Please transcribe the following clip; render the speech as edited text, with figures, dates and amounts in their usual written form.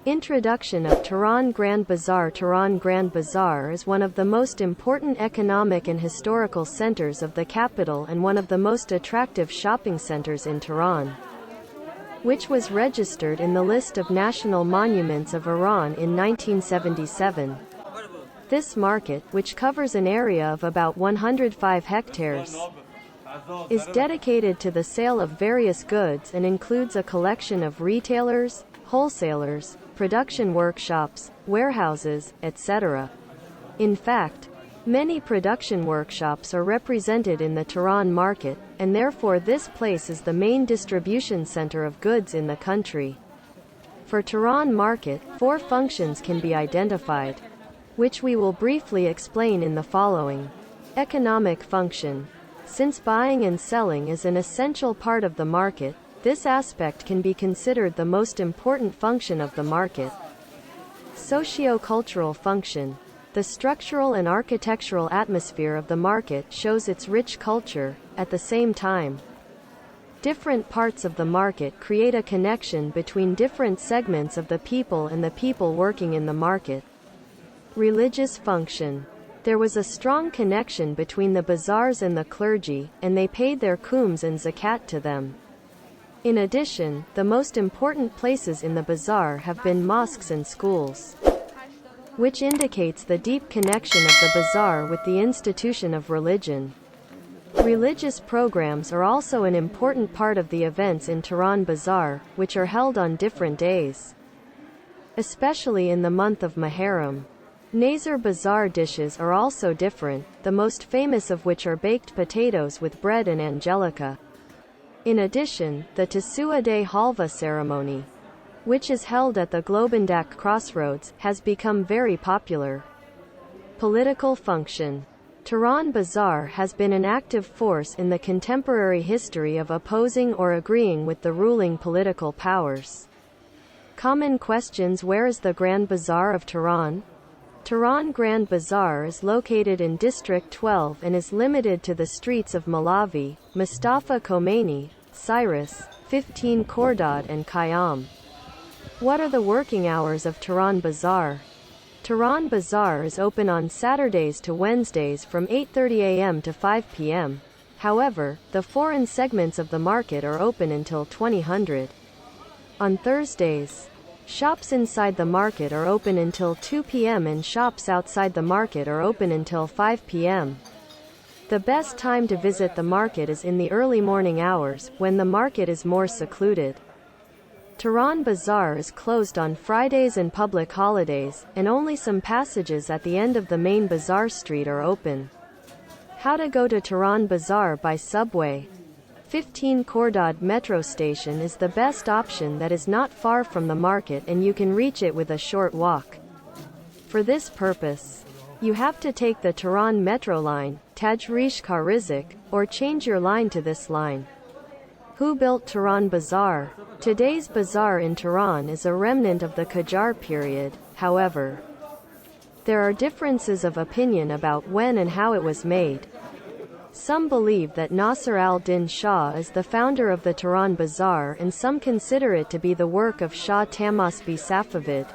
Introduction of Tehran Grand Bazaar. Tehran Grand Bazaar is one of the most important economic and historical centers of the capital and one of the most attractive shopping centers in Tehran, which was registered in the list of national monuments of Iran in 1977. This market, which covers an area of about 105 hectares, is dedicated to the sale of various goods and includes a collection of retailers, wholesalers, production workshops, warehouses, etc. In fact, many production workshops are represented in the Tehran market, and therefore this place is the main distribution center of goods in the country. For Tehran market, 4 functions can be identified, which we will briefly explain in the following. Economic function. Since buying and selling is an essential part of the market, this aspect can be considered the most important function of the market. Socio-cultural function. The structural and architectural atmosphere of the market shows its rich culture. At the same time, different parts of the market create a connection between different segments of the people and the people working in the market. Religious function. There was a strong connection between the bazaars and the clergy, and they paid their khums and zakat to them. In addition, the most important places in the bazaar have been mosques and schools, which indicates the deep connection of the bazaar with the institution of religion. Religious programs are also an important part of the events in Tehran Bazaar, which are held on different days, especially in the month of Muharram. Nazar Bazaar dishes are also different, the most famous of which are baked potatoes with bread and angelica. In addition, the Tasu'a Day Halva ceremony, which is held at the Globendak crossroads, has become very popular. Political function. Tehran Bazaar has been an active force in the contemporary history of opposing or agreeing with the ruling political powers. Common questions. Where is the Grand Bazaar of Tehran? Tehran Grand Bazaar is located in District 12 and is limited to the streets of Malavi, Mustafa Khomeini, Cyrus, 15 Khordad and Khayyam. What are the working hours of Tehran Bazaar? Tehran Bazaar is open on Saturdays to Wednesdays from 8:30 a.m. to 5 p.m. However, the foreign segments of the market are open until 2000. On Thursdays, shops inside the market are open until 2 p.m. and shops outside the market are open until 5 p.m. The best time to visit the market is in the early morning hours, when the market is more secluded. Tehran Bazaar is closed on Fridays and public holidays, and only some passages at the end of the main bazaar street are open. How to go to Tehran Bazaar by subway. 15 Khordad metro station is the best option that is not far from the market and you can reach it with a short walk. For this purpose, you have to take the Tehran metro line, Tajrish Karizik, or change your line to this line. Who built Tehran Bazaar? Today's bazaar in Tehran is a remnant of the Qajar period. However, there are differences of opinion about when and how it was made. Some believe that Nasser al-Din Shah is the founder of the Tehran Bazaar and some consider it to be the work of Shah Tahmaspi Safavid.